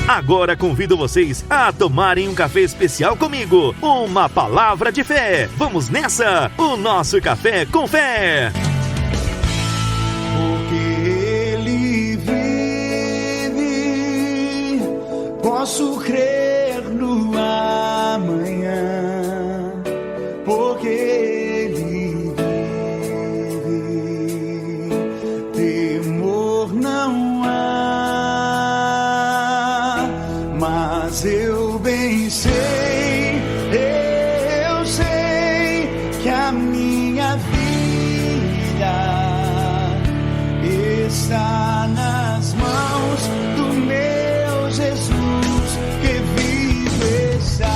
Agora convido vocês a tomarem um café especial comigo. Uma palavra de fé. Vamos nessa! O nosso Café com Fé. Porque Ele vive, posso crer no amanhã. Porque Ele vive, temor não há, mas eu bem sei, eu sei que a minha vida está nas mãos do meu Jesus que vive está.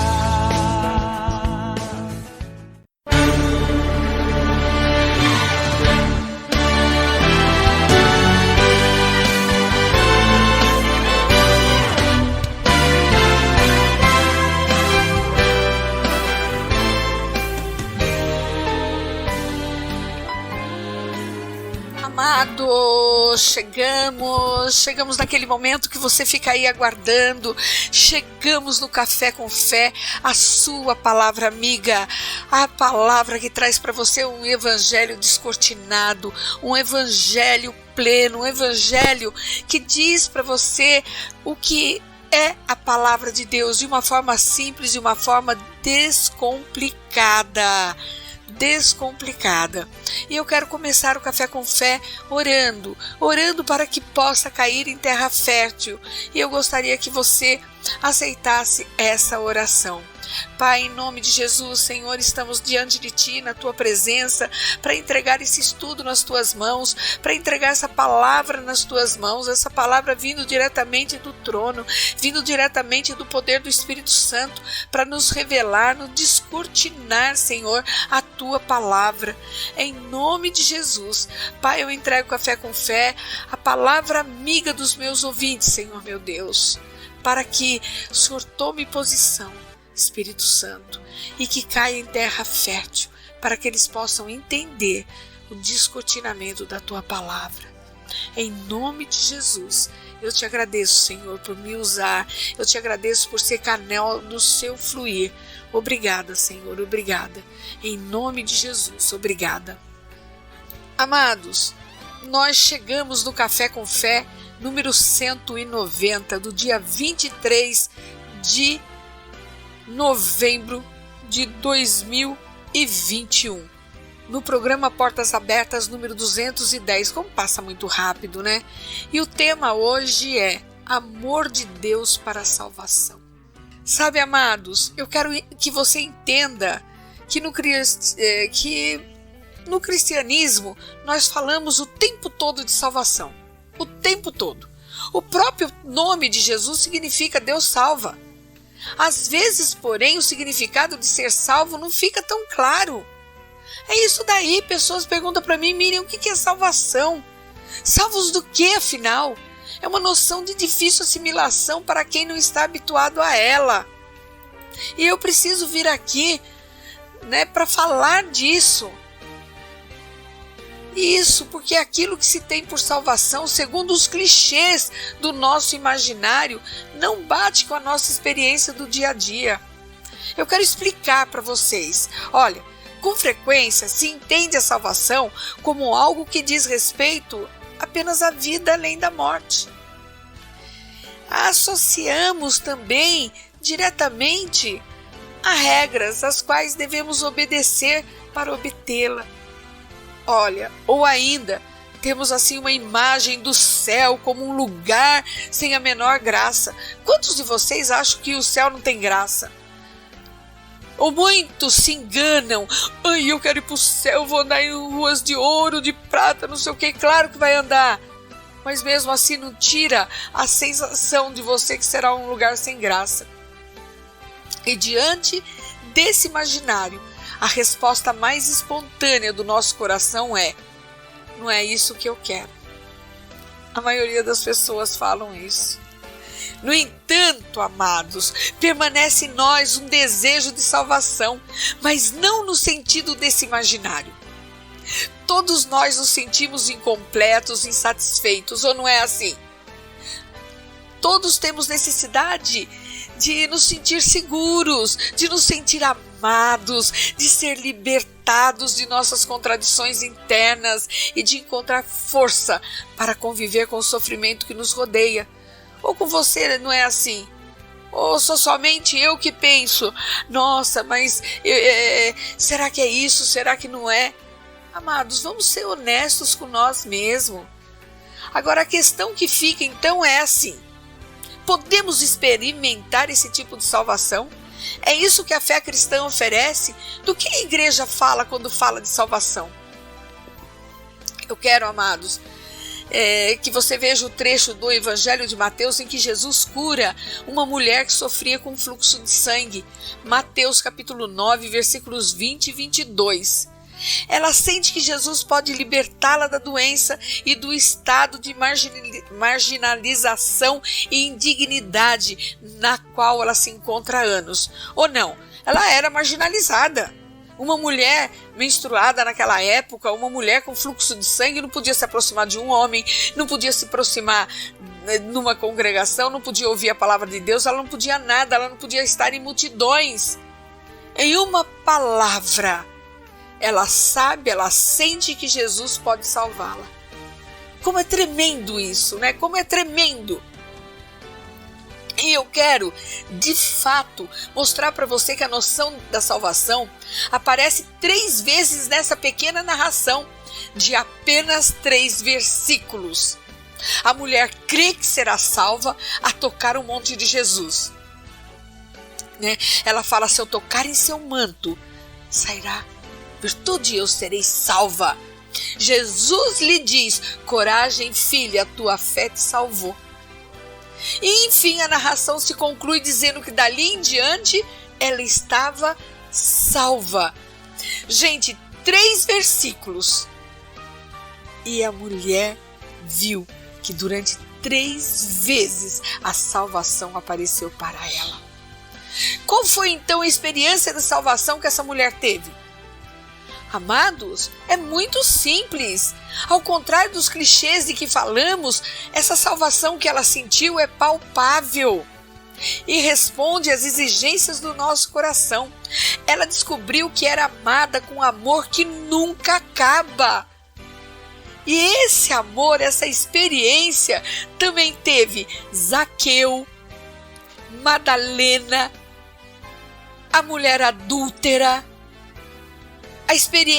Amados, chegamos naquele momento que você fica aí aguardando. Chegamos no Café com Fé, a sua palavra amiga, a palavra que traz para você um evangelho descortinado, um evangelho pleno, um evangelho que diz para você o que é a palavra de Deus de uma forma simples, de uma forma descomplicada. E eu quero começar o Café com Fé orando para que possa cair em terra fértil. E eu gostaria que você aceitasse essa oração. Pai, em nome de Jesus, Senhor, estamos diante de Ti, na Tua presença, para entregar esse estudo nas Tuas mãos, para entregar essa palavra nas Tuas mãos, essa palavra vindo diretamente do trono, vindo diretamente do poder do Espírito Santo, para nos revelar, nos descortinar, Senhor, a Tua palavra. Em nome de Jesus, Pai, eu entrego o Café com Fé, a palavra amiga dos meus ouvintes, Senhor meu Deus, para que o Senhor tome posição, Espírito Santo, e que caia em terra fértil, para que eles possam entender o descortinamento da Tua palavra. Em nome de Jesus, eu te agradeço, Senhor, por me usar, eu te agradeço por ser canal do seu fluir. Obrigada, Senhor, obrigada. Em nome de Jesus, obrigada. Amados, nós chegamos no Café com Fé, número 190, do dia 23 de novembro de 2021, no programa Portas Abertas número 210, como passa muito rápido, né? E o tema hoje é Amor de Deus para a Salvação. Sabe, amados, eu quero que você entenda que no cristianismo nós falamos o tempo todo de salvação, o tempo todo. O próprio nome de Jesus significa Deus salva. Às vezes, porém, o significado de ser salvo não fica tão claro. É isso daí, pessoas perguntam para mim, Miriam, o que é salvação? Salvos do que, afinal? É uma noção de difícil assimilação para quem não está habituado a ela. E eu preciso vir aqui, para falar disso. Isso, porque aquilo que se tem por salvação, segundo os clichês do nosso imaginário, não bate com a nossa experiência do dia a dia. Eu quero explicar para vocês. Olha, com frequência se entende a salvação como algo que diz respeito apenas à vida além da morte. Associamos também diretamente a regras às quais devemos obedecer para obtê-la. Olha, ou ainda, temos assim uma imagem do céu como um lugar sem a menor graça. Quantos de vocês acham que o céu não tem graça? Ou muitos se enganam. Ai, eu quero ir para o céu, vou andar em ruas de ouro, de prata, não sei o que. Claro que vai andar. Mas mesmo assim não tira a sensação de você que será um lugar sem graça. E diante desse imaginário, a resposta mais espontânea do nosso coração é: não é isso que eu quero. A maioria das pessoas falam isso. No entanto, amados, permanece em nós um desejo de salvação, mas não no sentido desse imaginário. Todos nós nos sentimos incompletos, insatisfeitos, ou não é assim? todos temos necessidade de nos sentir seguros, de nos sentir amados, de ser libertados de nossas contradições internas e de encontrar força para conviver com o sofrimento que nos rodeia. Ou com você não é assim? Ou sou somente eu que penso, nossa, mas será que é isso? Será que não é? Amados, vamos ser honestos com nós mesmos. Agora a questão que fica então é assim: podemos experimentar esse tipo de salvação? É isso que a fé cristã oferece? Do que a igreja fala quando fala de salvação? Eu quero, amados, que você veja o trecho do Evangelho de Mateus em que Jesus cura uma mulher que sofria com fluxo de sangue. Mateus capítulo 9, versículos 20 e 22. Ela sente que Jesus pode libertá-la da doença e do estado de marginalização e indignidade na qual ela se encontra há anos. Ou não, ela era marginalizada. Uma mulher menstruada naquela época, uma mulher com fluxo de sangue não podia se aproximar de um homem, não podia se aproximar numa congregação, não podia ouvir a palavra de Deus, ela não podia nada, ela não podia estar em multidões. Em uma palavra, ela sabe, ela sente que Jesus pode salvá-la. Como é tremendo isso, né? Como é tremendo. E eu quero, de fato, mostrar para você que a noção da salvação aparece 3 vezes nessa pequena narração de apenas 3 versículos. A mulher crê que será salva a tocar o monte de Jesus. Né? Ela fala, se eu tocar em seu manto, sairá virtude, eu serei salva. Jesus lhe diz, coragem, filha, a tua fé te salvou. E enfim a narração se conclui dizendo que dali em diante ela estava salva. Gente, 3 versículos. E a mulher viu que durante 3 vezes a salvação apareceu para ela. Qual foi então a experiência de salvação que essa mulher teve? Amados, é muito simples. Ao contrário dos clichês de que falamos, essa salvação que ela sentiu é palpável e responde às exigências do nosso coração. Ela descobriu que era amada com amor que nunca acaba. E esse amor, essa experiência, também teve Zaqueu, Madalena, a mulher adúltera.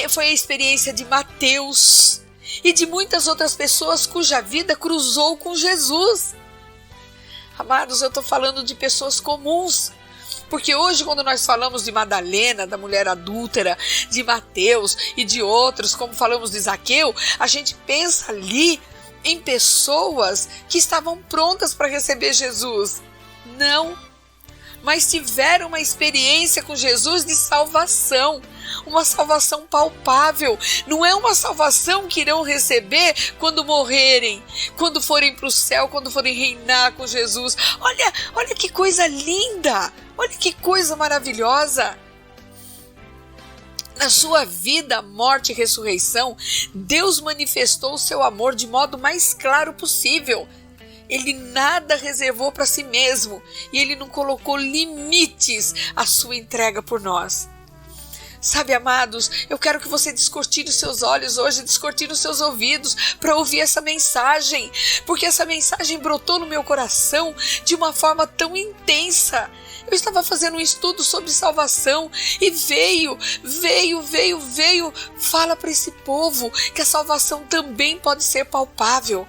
Foi a experiência de Mateus e de muitas outras pessoas cuja vida cruzou com Jesus. Amados, eu estou falando de pessoas comuns, porque hoje quando nós falamos de Madalena, da mulher adúltera, de Mateus e de outros, como falamos de Zaqueu, a gente pensa ali em pessoas que estavam prontas para receber Jesus. Não, mas tiveram uma experiência com Jesus de salvação. Uma salvação palpável, não é uma salvação que irão receber quando morrerem, quando forem para o céu, quando forem reinar com Jesus. Olha que coisa linda, olha que coisa maravilhosa. Na sua vida, morte e ressurreição, Deus manifestou o seu amor de modo mais claro possível. Ele nada reservou para si mesmo e Ele não colocou limites à sua entrega por nós. Sabe, amados, eu quero que você descortine os seus olhos hoje, descortine os seus ouvidos para ouvir essa mensagem, porque essa mensagem brotou no meu coração de uma forma tão intensa. Eu estava fazendo um estudo sobre salvação e veio, fala para esse povo que a salvação também pode ser palpável.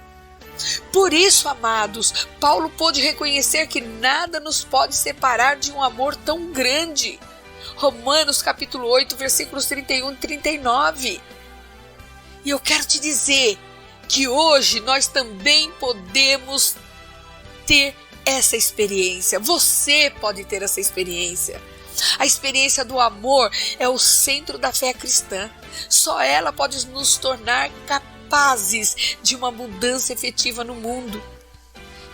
Por isso, amados, Paulo pôde reconhecer que nada nos pode separar de um amor tão grande. Romanos capítulo 8, versículos 31 e 39. E eu quero te dizer que hoje nós também podemos ter essa experiência. Você pode ter essa experiência. A experiência do amor é o centro da fé cristã. Só ela pode nos tornar capazes de uma mudança efetiva no mundo.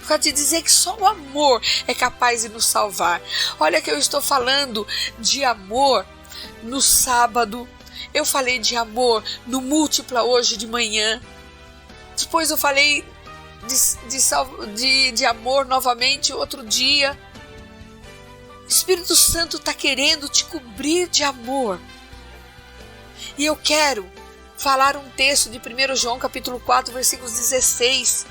Eu quero te dizer que só o amor é capaz de nos salvar. Olha que eu estou falando de amor no sábado. Eu falei de amor no Múltipla hoje de manhã. Depois eu falei de amor novamente outro dia. O Espírito Santo está querendo te cobrir de amor. E eu quero falar um texto de 1 João capítulo 4, versículos 16.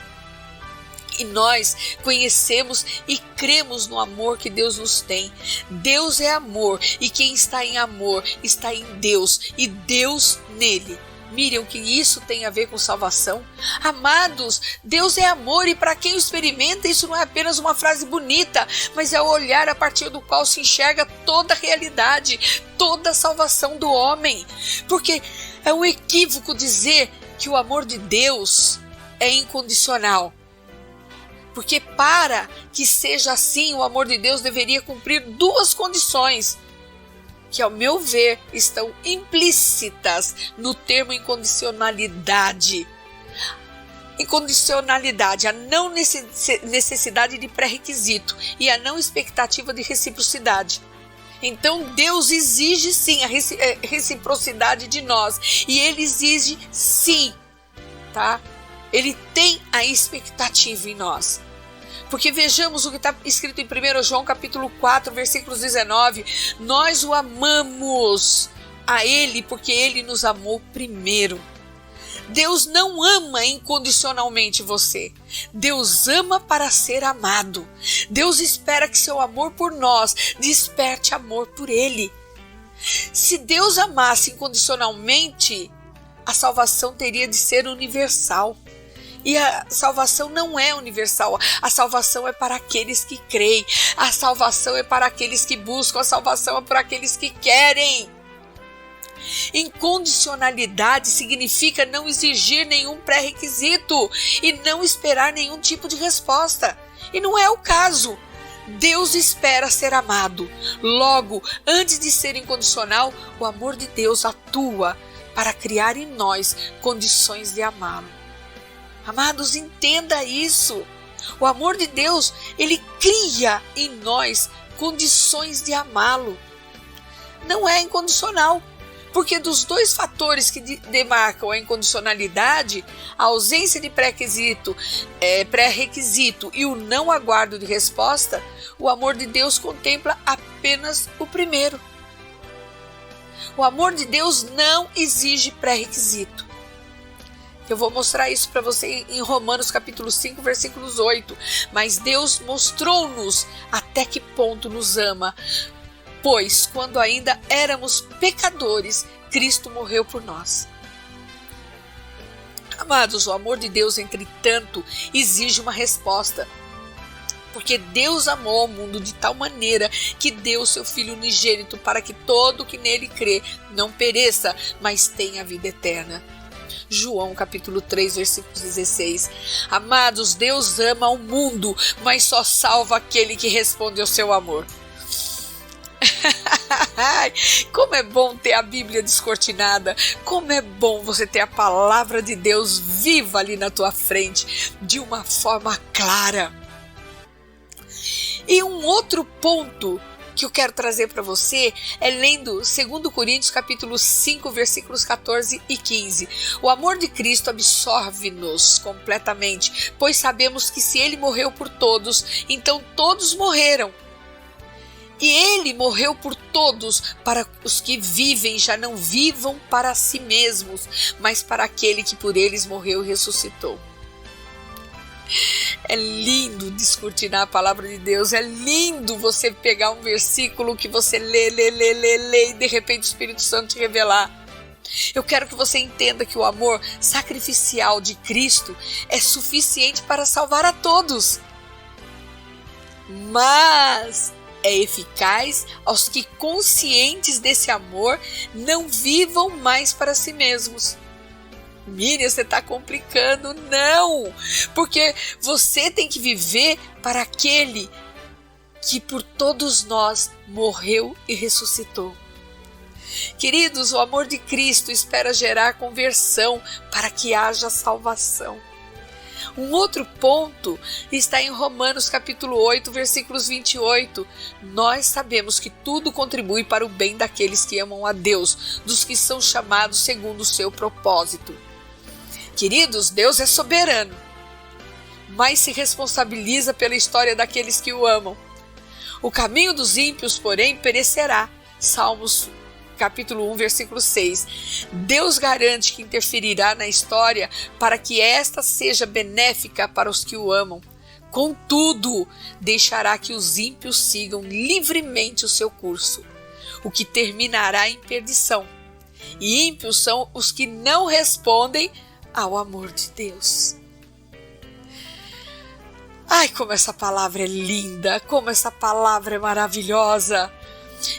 E nós conhecemos e cremos no amor que Deus nos tem. Deus é amor, e quem está em amor está em Deus, e Deus nele. Miriam, que isso tem a ver com salvação? Amados, Deus é amor, e para quem o experimenta, isso não é apenas uma frase bonita, mas é o olhar a partir do qual se enxerga toda a realidade, toda a salvação do homem. Porque é um equívoco dizer que o amor de Deus é incondicional. Porque para que seja assim, o amor de Deus deveria cumprir duas condições, que ao meu ver estão implícitas no termo incondicionalidade. Incondicionalidade, a não necessidade de pré-requisito e a não expectativa de reciprocidade. Então Deus exige sim a reciprocidade de nós, e Ele exige sim, tá? Ele tem a expectativa em nós. Porque vejamos o que está escrito em 1 João capítulo 4, versículos 19. Nós o amamos a Ele porque Ele nos amou primeiro. Deus não ama incondicionalmente você. Deus ama para ser amado. Deus espera que seu amor por nós desperte amor por Ele. Se Deus amasse incondicionalmente, a salvação teria de ser universal. E a salvação não é universal, a salvação é para aqueles que creem, a salvação é para aqueles que buscam, a salvação é para aqueles que querem. Incondicionalidade significa não exigir nenhum pré-requisito e não esperar nenhum tipo de resposta. E não é o caso. Deus espera ser amado. Logo, antes de ser incondicional, o amor de Deus atua para criar em nós condições de amá-lo. Amados, entenda isso. O amor de Deus, Ele cria em nós condições de amá-lo. Não é incondicional, porque dos dois fatores que demarcam a incondicionalidade, a ausência de pré-requisito e o não aguardo de resposta, o amor de Deus contempla apenas o primeiro. O amor de Deus não exige pré-requisito. Eu vou mostrar isso para você em Romanos capítulo 5, versículos 8. Mas Deus mostrou-nos até que ponto nos ama. Pois, quando ainda éramos pecadores, Cristo morreu por nós. Amados, o amor de Deus, entretanto, exige uma resposta. Porque Deus amou ao mundo de tal maneira que deu seu Filho unigênito para que todo que nele crê não pereça, mas tenha vida eterna. João capítulo 3, versículo 16. Amados, Deus ama ao mundo, mas só salva aquele que responde ao seu amor. Como é bom ter a Bíblia descortinada. Como é bom você ter a palavra de Deus viva ali na tua frente, de uma forma clara. E um outro ponto que eu quero trazer para você é lendo 2 Coríntios capítulo 5, versículos 14 e 15. O amor de Cristo absorve-nos completamente, pois sabemos que se Ele morreu por todos, então todos morreram. E Ele morreu por todos, para os que vivem já não vivam para si mesmos, mas para aquele que por eles morreu e ressuscitou. É lindo descortinar a palavra de Deus, é lindo você pegar um versículo que você lê e de repente o Espírito Santo te revelar. Eu quero que você entenda que o amor sacrificial de Cristo é suficiente para salvar a todos, mas é eficaz aos que, conscientes desse amor, não vivam mais para si mesmos. Miriam, você está complicando. Não, porque você tem que viver para aquele que por todos nós morreu e ressuscitou. Queridos, o amor de Cristo espera gerar conversão para que haja salvação. Um outro ponto está em Romanos capítulo 8, versículos 28. Nós sabemos que tudo contribui para o bem daqueles que amam a Deus, dos que são chamados segundo o seu propósito. Queridos, Deus é soberano. mas se responsabiliza pela história daqueles que o amam. O caminho dos ímpios, porém, perecerá. Salmos capítulo 1, versículo 6. Deus garante que interferirá na história para que esta seja benéfica para os que o amam. Contudo, deixará que os ímpios sigam livremente o seu curso, o que terminará em perdição. E ímpios são os que não respondem ao amor de Deus. Ai, como essa palavra é linda, como essa palavra é maravilhosa.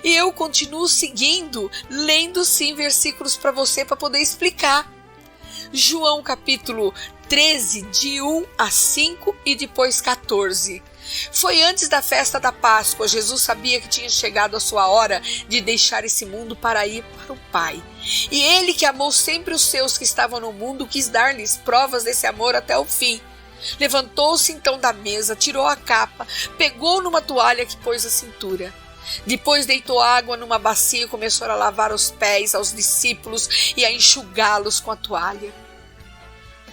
E eu continuo seguindo, lendo sim versículos para você para poder explicar. João capítulo 13, de 1 a 5 e depois 14. Foi antes da festa da Páscoa. Jesus sabia que tinha chegado a sua hora de deixar esse mundo para ir para o Pai. E ele, que amou sempre os seus que estavam no mundo, quis dar-lhes provas desse amor até o fim. Levantou-se então da mesa, tirou a capa, pegou numa toalha que pôs à cintura. Depois deitou água numa bacia e começou a lavar os pés aos discípulos e a enxugá-los com a toalha.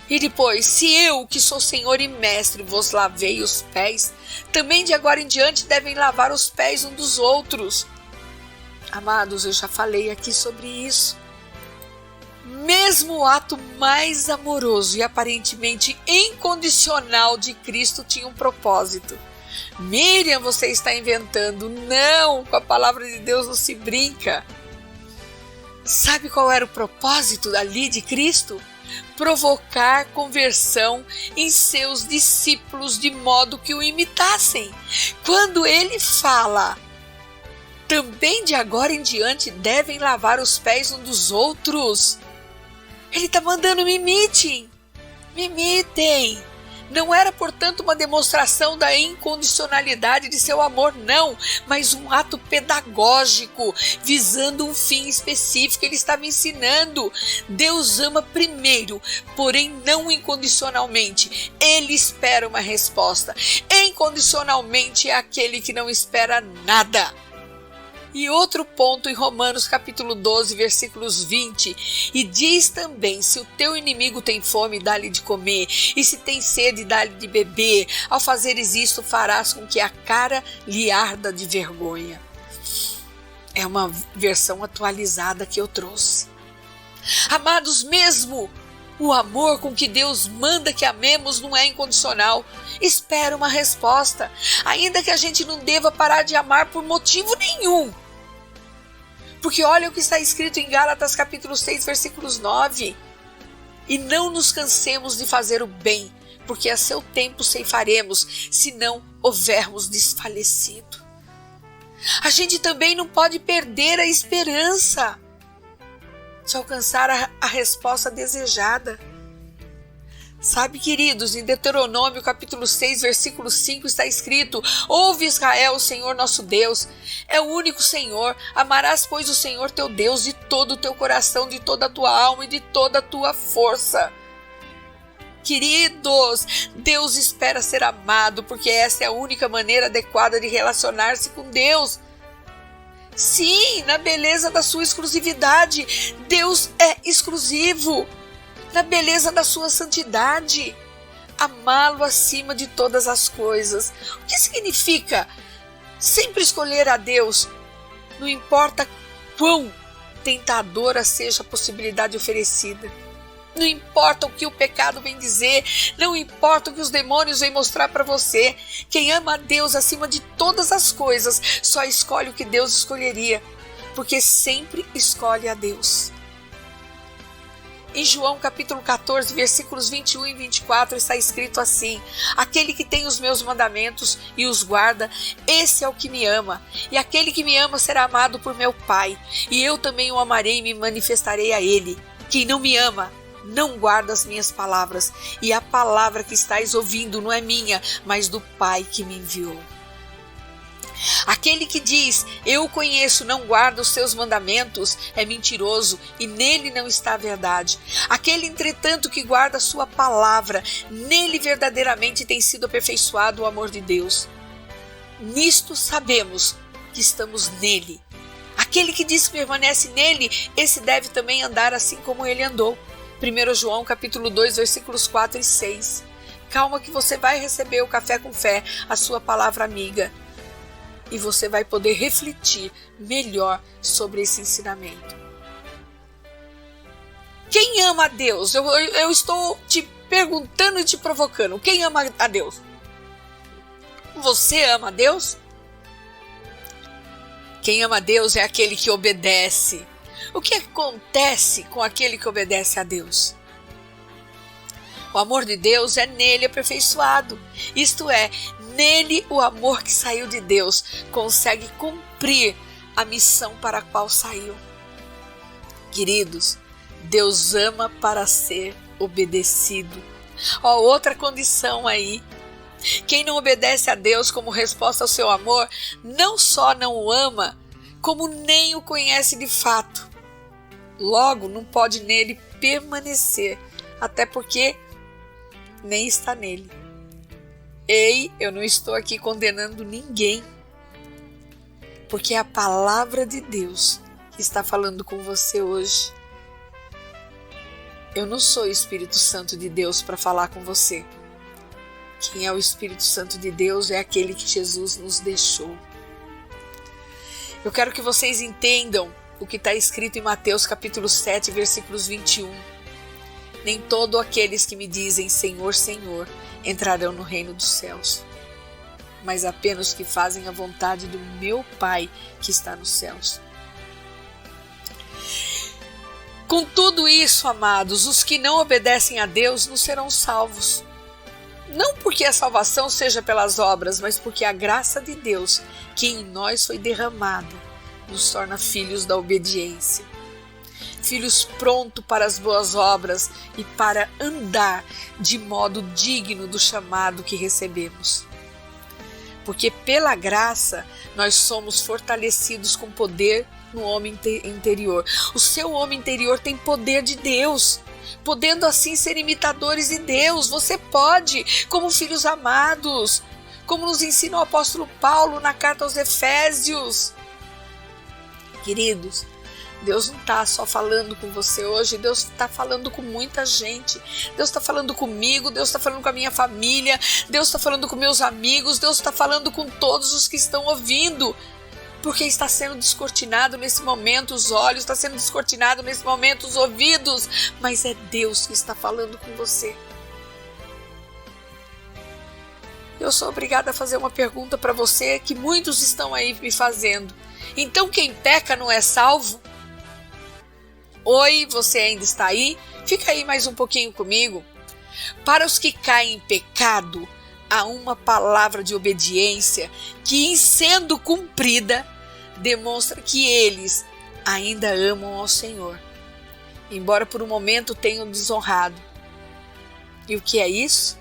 E depois, se eu, que sou Senhor e Mestre, vos lavei os pés, também de agora em diante devem lavar os pés uns dos outros. Amados, eu já falei aqui sobre isso. Mesmo o ato mais amoroso e aparentemente incondicional de Cristo tinha um propósito. Miriam, você está inventando. Não, com a palavra de Deus não se brinca. Sabe qual era o propósito ali de Cristo? Provocar conversão em seus discípulos de modo que o imitassem. Quando ele fala, também de agora em diante devem lavar os pés uns dos outros, ele está mandando me imitem. Me imitem. Não era, portanto, uma demonstração da incondicionalidade de seu amor, não, mas um ato pedagógico, visando um fim específico. Ele estava ensinando. Deus ama primeiro, porém não incondicionalmente. Ele espera uma resposta. Incondicionalmente é aquele que não espera nada. E outro ponto em Romanos capítulo 12, versículos 20, e diz também, se o teu inimigo tem fome, dá-lhe de comer, e se tem sede, dá-lhe de beber. Ao fazeres isto, farás com que a cara lhe arda de vergonha. É uma versão atualizada que eu trouxe. Amados, mesmo o amor com que Deus manda que amemos não é incondicional. Espera uma resposta, ainda que a gente não deva parar de amar por motivo nenhum. Porque olha o que está escrito em Gálatas capítulo 6, versículos 9. E não nos cansemos de fazer o bem, porque a seu tempo ceifaremos, se não houvermos desfalecido. A gente também não pode perder a esperança de alcançar a resposta desejada. Sabe, queridos, em Deuteronômio capítulo 6, versículo 5 está escrito: ouve, Israel, o Senhor nosso Deus é o único Senhor. Amarás, pois, o Senhor teu Deus de todo o teu coração, de toda a tua alma e de toda a tua força. Queridos, Deus espera ser amado, porque essa é a única maneira adequada de relacionar-se com Deus. Sim, na beleza da sua exclusividade. Deus é exclusivo. Na beleza da sua santidade, amá-lo acima de todas as coisas. O que significa sempre escolher a Deus? Não importa quão tentadora seja a possibilidade oferecida. Não importa o que o pecado vem dizer, não importa o que os demônios vêm mostrar para você. Quem ama a Deus acima de todas as coisas só escolhe o que Deus escolheria, porque sempre escolhe a Deus. Em João capítulo 14, versículos 21 e 24 está escrito assim: aquele que tem os meus mandamentos e os guarda, esse é o que me ama. E aquele que me ama será amado por meu Pai, e eu também o amarei e me manifestarei a ele. Quem não me ama, não guarda as minhas palavras, e a palavra que estáis ouvindo não é minha, mas do Pai que me enviou. Aquele que diz, eu o conheço, não guarda os seus mandamentos, é mentiroso e nele não está a verdade. Aquele, entretanto, que guarda a sua palavra, nele verdadeiramente tem sido aperfeiçoado o amor de Deus. Nisto sabemos que estamos nele. Aquele que diz que permanece nele, esse deve também andar assim como ele andou. 1 João capítulo 2, versículos 4 e 6. Calma que você vai receber o Café com Fé, a sua palavra amiga. E você vai poder refletir melhor sobre esse ensinamento. Quem ama a Deus? Eu estou te perguntando e te provocando. Quem ama a Deus? Você ama a Deus? Quem ama a Deus é aquele que obedece. O que acontece com aquele que obedece a Deus? O amor de Deus é nele aperfeiçoado. Isto é, nele o amor que saiu de Deus consegue cumprir a missão para a qual saiu. Queridos, Deus ama para ser obedecido. Ó, outra condição aí. Quem não obedece a Deus como resposta ao seu amor, não só não o ama, como nem o conhece de fato. Logo, não pode nele permanecer, até porque nem está nele. Ei, eu não estou aqui condenando ninguém, porque é a palavra de Deus que está falando com você hoje. Eu não sou o Espírito Santo de Deus para falar com você. Quem é o Espírito Santo de Deus é aquele que Jesus nos deixou. Eu quero que vocês entendam o que está escrito em Mateus capítulo 7, versículos 21. Nem todos aqueles que me dizem Senhor, Senhor, entrarão no reino dos céus, mas apenas os que fazem a vontade do meu Pai que está nos céus. Com tudo isso, amados, os que não obedecem a Deus não serão salvos. Não porque a salvação seja pelas obras, mas porque a graça de Deus, que em nós foi derramada, nos torna filhos da obediência. Filhos prontos para as boas obras e para andar de modo digno do chamado que recebemos. Porque pela graça nós somos fortalecidos com poder no homem interior. O seu homem interior tem poder de Deus, podendo assim ser imitadores de Deus. Você pode, como filhos amados, como nos ensina o apóstolo Paulo na carta aos Efésios. Queridos, Deus não está só falando com você hoje, Deus está falando com muita gente. Deus está falando comigo, Deus está falando com a minha família, Deus está falando com meus amigos, Deus está falando com todos os que estão ouvindo. Porque está sendo descortinado nesse momento os olhos, está sendo descortinado nesse momento os ouvidos, mas é Deus que está falando com você. Eu sou obrigada a fazer uma pergunta para você que muitos estão aí me fazendo. Então quem peca não é salvo? Oi, você ainda está aí? Fica aí mais um pouquinho comigo. Para os que caem em pecado, há uma palavra de obediência que, em sendo cumprida, demonstra que eles ainda amam ao Senhor, embora por um momento tenham desonrado. E o que é isso?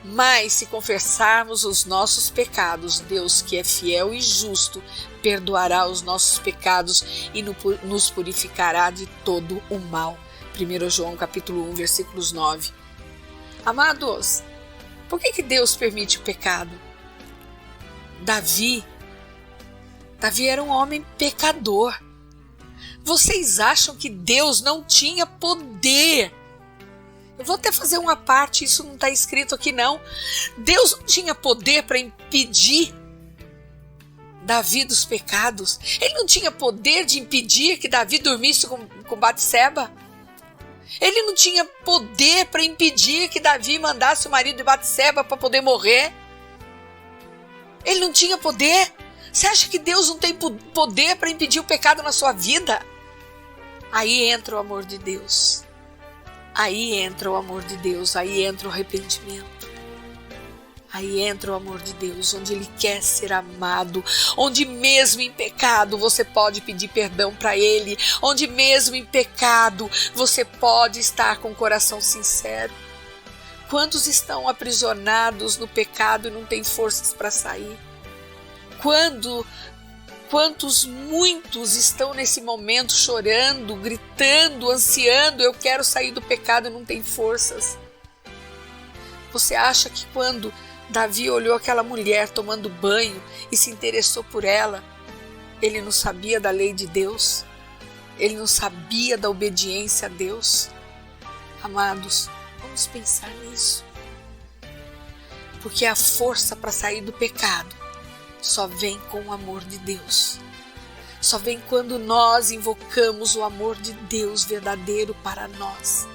Mas se confessarmos os nossos pecados, Deus, que é fiel e justo, perdoará os nossos pecados e nos purificará de todo o mal. 1 João capítulo 1, versículos 9. Amados, por que Deus permite o pecado? Davi era um homem pecador. Vocês acham que Deus não tinha poder? Eu vou até fazer uma parte, isso não está escrito aqui não. Deus não tinha poder para impedir Davi dos pecados. Ele não tinha poder de impedir que Davi dormisse com Batseba. Ele não tinha poder para impedir que Davi mandasse o marido de Batseba para poder morrer. Ele não tinha poder. Você acha que Deus não tem poder para impedir o pecado na sua vida? Aí entra o amor de Deus. Aí entra o amor de Deus. Aí entra o arrependimento. Aí entra o amor de Deus, onde Ele quer ser amado, onde mesmo em pecado você pode pedir perdão para Ele, onde mesmo em pecado você pode estar com o coração sincero. Quantos estão aprisionados no pecado e não têm forças para sair? Muitos estão nesse momento chorando, gritando, ansiando, eu quero sair do pecado e não tem forças. Você acha que quando Davi olhou aquela mulher tomando banho e se interessou por ela, ele não sabia da lei de Deus? Ele não sabia da obediência a Deus? Amados, vamos pensar nisso. Porque a força para sair do pecado só vem com o amor de Deus. Só vem quando nós invocamos o amor de Deus verdadeiro para nós.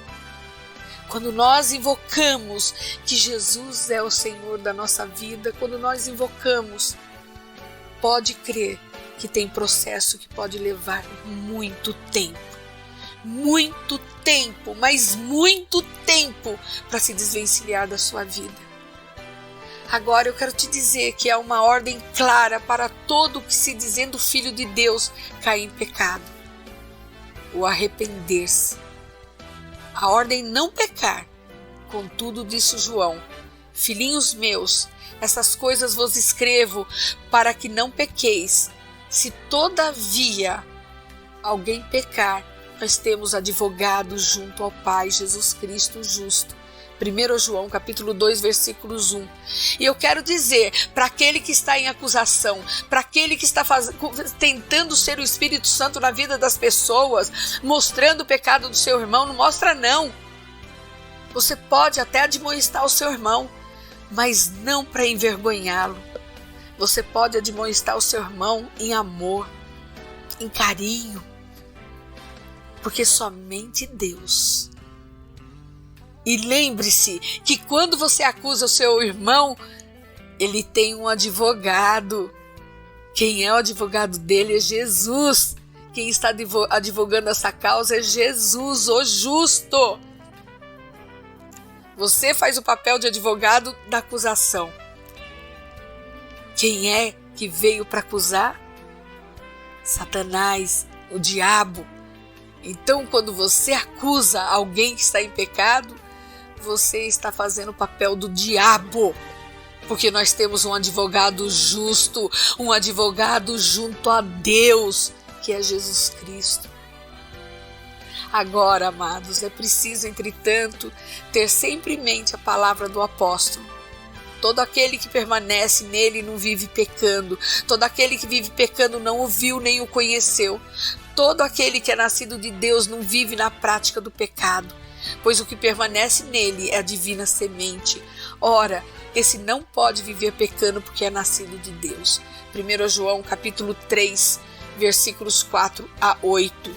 Quando nós invocamos que Jesus é o Senhor da nossa vida, quando nós invocamos, pode crer que tem processo que pode levar muito tempo, mas muito tempo para se desvencilhar da sua vida. Agora eu quero te dizer que há uma ordem clara para todo que se dizendo filho de Deus cair em pecado: o arrepender-se. A ordem não pecar. Contudo, disse João: filhinhos meus, essas coisas vos escrevo para que não pequeis. Se todavia alguém pecar, nós temos advogado junto ao Pai, Jesus Cristo justo. 1 João capítulo 2, versículos 1. E eu quero dizer, para aquele que está em acusação, para aquele que está tentando ser o Espírito Santo na vida das pessoas, mostrando o pecado do seu irmão, não mostra não. Você pode até admoestar o seu irmão, mas não para envergonhá-lo. Você pode admoestar o seu irmão em amor, em carinho, porque somente Deus. E lembre-se que quando você acusa o seu irmão, ele tem um advogado. Quem é o advogado dele é Jesus. Quem está advogando essa causa é Jesus, o justo. Você faz o papel de advogado da acusação. Quem é que veio para acusar? Satanás, o diabo. Então, quando você acusa alguém que está em pecado, você está fazendo o papel do diabo, porque nós temos um advogado justo, um advogado junto a Deus, que é Jesus Cristo. Agora, amados, é preciso, entretanto, ter sempre em mente a palavra do apóstolo. Todo aquele que permanece nele não vive pecando. Todo aquele que vive pecando não o viu nem o conheceu. Todo aquele que é nascido de Deus não vive na prática do pecado, pois o que permanece nele é a divina semente. Ora, esse não pode viver pecando porque é nascido de Deus. 1 João capítulo 3, versículos 4 a 8.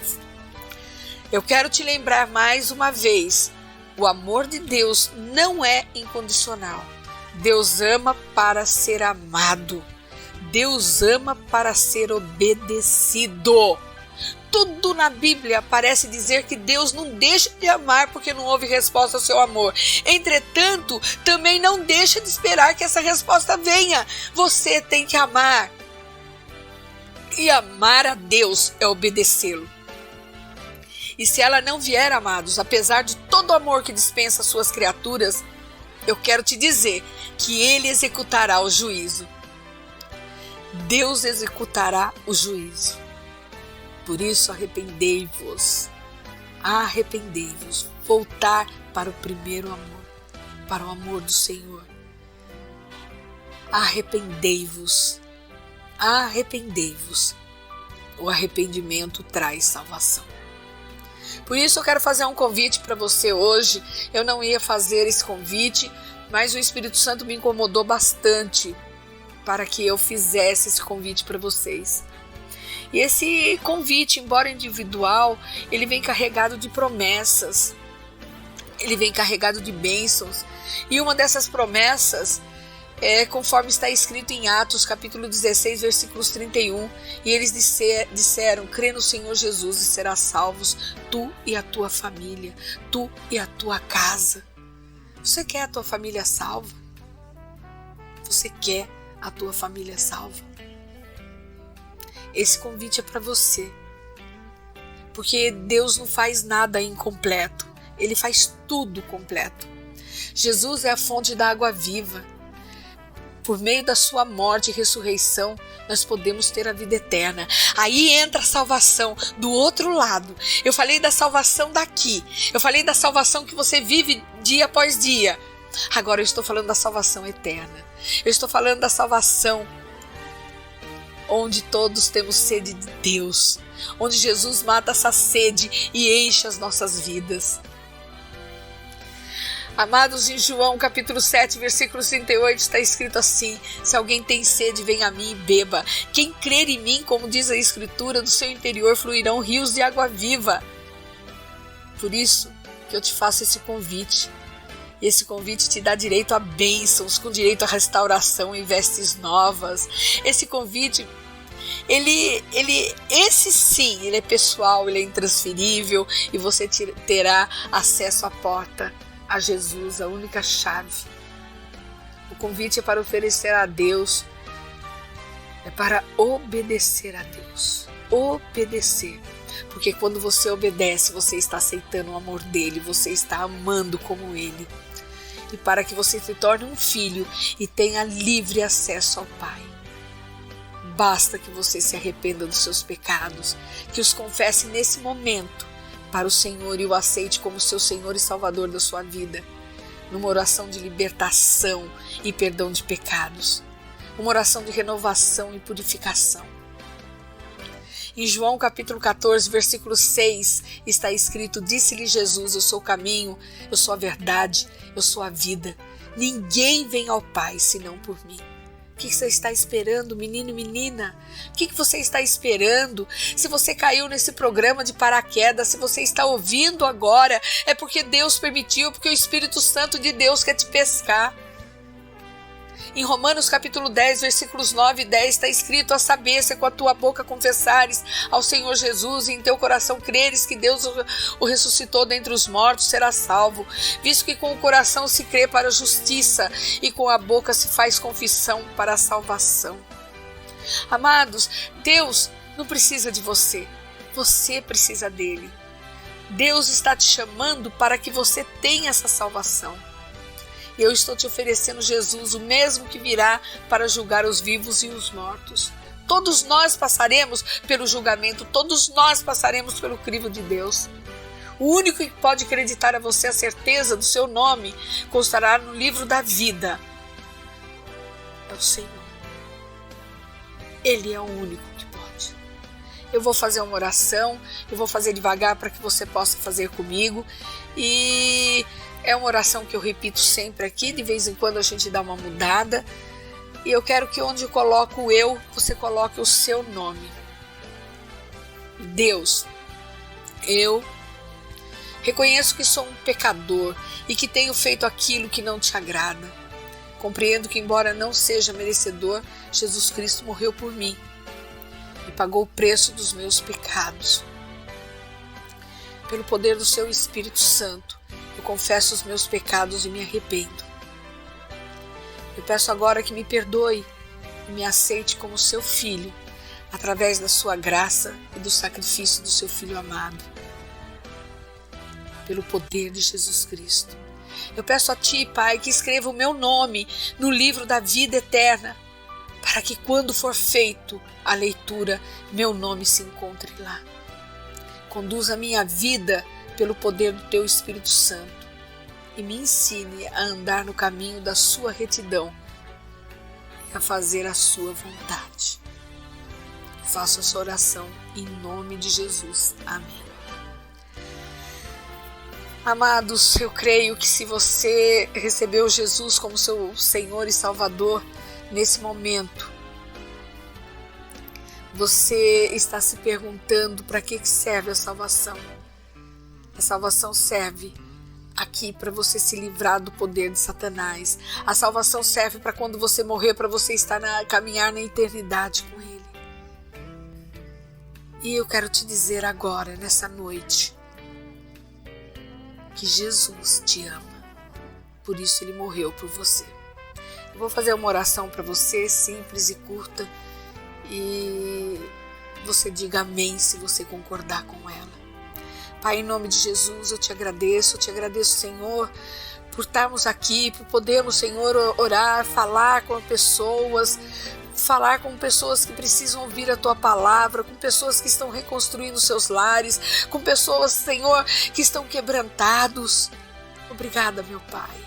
Eu quero te lembrar mais uma vez, o amor de Deus não é incondicional. Deus ama para ser amado. Deus ama para ser obedecido. Tudo na Bíblia parece dizer que Deus não deixa de amar porque não houve resposta ao seu amor. Entretanto, também não deixa de esperar que essa resposta venha. Você tem que amar. E amar a Deus é obedecê-lo. E se ela não vier, amados, apesar de todo o amor que dispensa às suas criaturas, eu quero te dizer que Ele executará o juízo. Deus executará o juízo. Por isso, arrependei-vos, voltar para o primeiro amor, para o amor do Senhor. Arrependei-vos. O arrependimento traz salvação. Por isso eu quero fazer um convite para você hoje. Eu não ia fazer esse convite, mas o Espírito Santo me incomodou bastante para que eu fizesse esse convite para vocês. E esse convite, embora individual, ele vem carregado de promessas, ele vem carregado de bênçãos. E uma dessas promessas é conforme está escrito em Atos, capítulo 16, versículos 31. E eles disseram: crê no Senhor Jesus e serás salvos, tu e a tua família, tu e a tua casa. Você quer a tua família salva? Você quer a tua família salva? Esse convite é para você, porque Deus não faz nada incompleto, Ele faz tudo completo. Jesus é a fonte da água viva. Por meio da sua morte e ressurreição, nós podemos ter a vida eterna. Aí entra a salvação do outro lado. Eu falei da salvação daqui, eu falei da salvação que você vive dia após dia. Agora eu estou falando da salvação eterna. Eu estou falando da salvação onde todos temos sede de Deus, onde Jesus mata essa sede e enche as nossas vidas. Amados, em João capítulo 7, versículo 38, está escrito assim: se alguém tem sede, venha a mim e beba. Quem crer em mim, como diz a Escritura, do seu interior fluirão rios de água viva. Por isso que eu te faço esse convite. E esse convite te dá direito a bênçãos, com direito à restauração e vestes novas. Esse convite, esse sim, ele é pessoal, ele é intransferível, e você terá acesso à porta, a Jesus, a única chave. O convite é para oferecer a Deus, é para obedecer a Deus. Obedecer. Porque quando você obedece, você está aceitando o amor dele, você está amando como ele. E para que você se torne um filho e tenha livre acesso ao Pai, basta que você se arrependa dos seus pecados, que os confesse nesse momento para o Senhor e o aceite como seu Senhor e Salvador da sua vida, numa oração de libertação e perdão de pecados, uma oração de renovação e purificação. Em João capítulo 14, versículo 6, está escrito: disse-lhe Jesus, eu sou o caminho, eu sou a verdade, eu sou a vida. Ninguém vem ao Pai senão por mim. O que você está esperando, menino e menina? O que você está esperando? Se você caiu nesse programa de paraquedas, se você está ouvindo agora, é porque Deus permitiu, porque o Espírito Santo de Deus quer te pescar. Em Romanos capítulo 10, versículos 9 e 10 está escrito: a saber, se com a tua boca confessares ao Senhor Jesus e em teu coração creres que Deus o ressuscitou dentre os mortos, serás salvo, visto que com o coração se crê para a justiça e com a boca se faz confissão para a salvação. Amados, Deus não precisa de você, você precisa dele. Deus está te chamando para que você tenha essa salvação. E eu estou te oferecendo Jesus, o mesmo que virá para julgar os vivos e os mortos. Todos nós passaremos pelo julgamento, todos nós passaremos pelo crivo de Deus. O único que pode acreditar a você a certeza do seu nome constará no livro da vida é o Senhor. Ele é o único que pode. Eu vou fazer uma oração, eu vou fazer devagar para que você possa fazer comigo, e é uma oração que eu repito sempre aqui, de vez em quando a gente dá uma mudada. E eu quero que onde eu coloco o eu, você coloque o seu nome. Deus, eu reconheço que sou um pecador e que tenho feito aquilo que não te agrada. Compreendo que, embora não seja merecedor, Jesus Cristo morreu por mim e pagou o preço dos meus pecados. Pelo poder do seu Espírito Santo, eu confesso os meus pecados e me arrependo. Eu peço agora que me perdoe e me aceite como seu filho, através da sua graça e do sacrifício do seu Filho amado. Pelo poder de Jesus Cristo. Eu peço a Ti, Pai, que escreva o meu nome no livro da vida eterna, para que quando for feito a leitura, meu nome se encontre lá. Conduza a minha vida pelo poder do Teu Espírito Santo e me ensine a andar no caminho da sua retidão e a fazer a sua vontade. Faço essa oração em nome de Jesus. Amém. Amados, eu creio que se você recebeu Jesus como seu Senhor e Salvador nesse momento, você está se perguntando para que serve a salvação. A salvação serve aqui para você se livrar do poder de Satanás. A salvação serve para quando você morrer, para você caminhar na eternidade com Ele. E eu quero te dizer agora, nessa noite, que Jesus te ama. Por isso Ele morreu por você. Eu vou fazer uma oração para você, simples e curta, e você diga amém se você concordar com ela. Pai, em nome de Jesus, eu te agradeço, Senhor, por estarmos aqui, por podermos, Senhor, orar, falar com pessoas que precisam ouvir a Tua palavra, com pessoas que estão reconstruindo seus lares, com pessoas, Senhor, que estão quebrantados. Obrigada, meu Pai.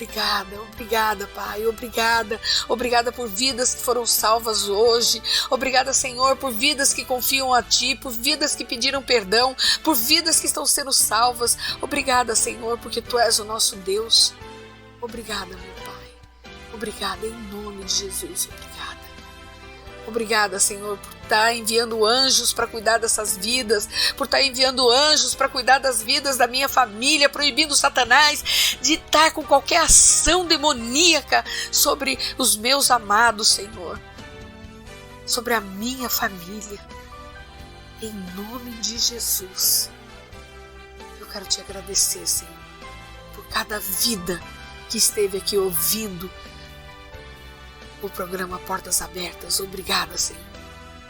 Obrigada, Pai, obrigada por vidas que foram salvas hoje, obrigada, Senhor, por vidas que confiam a Ti, por vidas que pediram perdão, por vidas que estão sendo salvas, obrigada, Senhor, porque Tu és o nosso Deus, obrigada, meu Pai, obrigada em nome de Jesus, obrigada, Senhor, por estar enviando anjos para cuidar dessas vidas, por estar enviando anjos para cuidar das vidas da minha família, proibindo Satanás de estar com qualquer ação demoníaca sobre os meus amados, Senhor, sobre a minha família, em nome de Jesus. Eu quero te agradecer, Senhor, por cada vida que esteve aqui ouvindo o programa Portas Abertas. Obrigada, Senhor.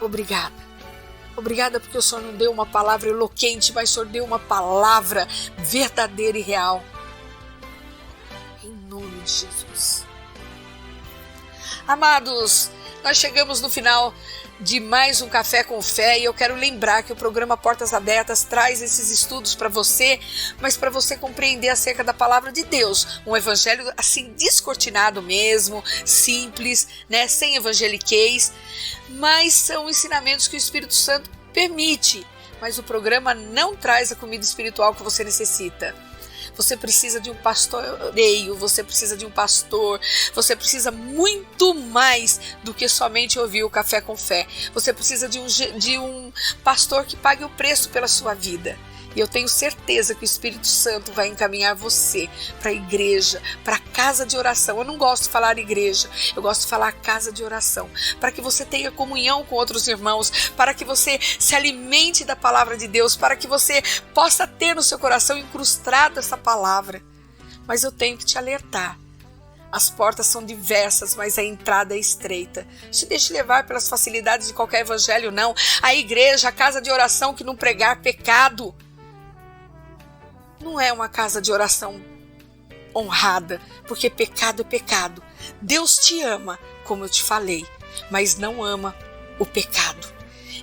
Obrigada porque o Senhor não deu uma palavra eloquente, mas o Senhor deu uma palavra verdadeira e real. Em nome de Jesus. Amados, nós chegamos no final de mais um Café com Fé e eu quero lembrar que o programa Portas Abertas traz esses estudos para você, mas para você compreender acerca da palavra de Deus, um evangelho assim descortinado mesmo, simples, né, sem evangeliquez, mas são ensinamentos que o Espírito Santo permite, mas o programa não traz a comida espiritual que você necessita. Você precisa de um pastoreio, você precisa de um pastor, você precisa muito mais do que somente ouvir o Café com Fé. Você precisa de um pastor que pague o preço pela sua vida. E eu tenho certeza que o Espírito Santo vai encaminhar você para a igreja, para a casa de oração. Eu não gosto de falar igreja, eu gosto de falar casa de oração. Para que você tenha comunhão com outros irmãos, para que você se alimente da palavra de Deus, para que você possa ter no seu coração incrustado essa palavra. Mas eu tenho que te alertar. As portas são diversas, mas a entrada é estreita. Não se deixe levar pelas facilidades de qualquer evangelho, não. A igreja, a casa de oração que não pregar pecado, não é uma casa de oração honrada, porque pecado é pecado. Deus te ama, como eu te falei, mas não ama o pecado.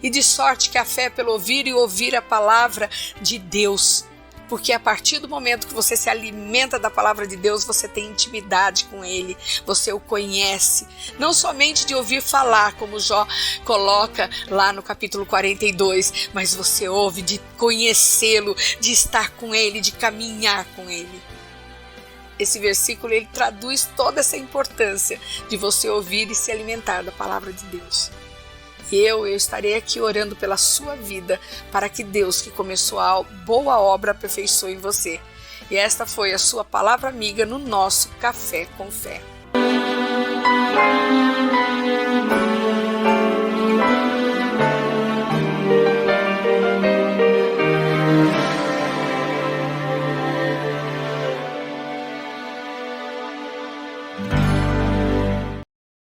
E de sorte que a fé é pelo ouvir e ouvir a palavra de Deus. Porque a partir do momento que você se alimenta da palavra de Deus, você tem intimidade com Ele, você o conhece. Não somente de ouvir falar, como Jó coloca lá no capítulo 42, mas você ouve de conhecê-lo, de estar com Ele, de caminhar com Ele. Esse versículo ele traduz toda essa importância de você ouvir e se alimentar da palavra de Deus. Eu estarei aqui orando pela sua vida, para que Deus, que começou a boa obra, aperfeiçoe em você. E esta foi a sua palavra amiga no nosso Café com Fé.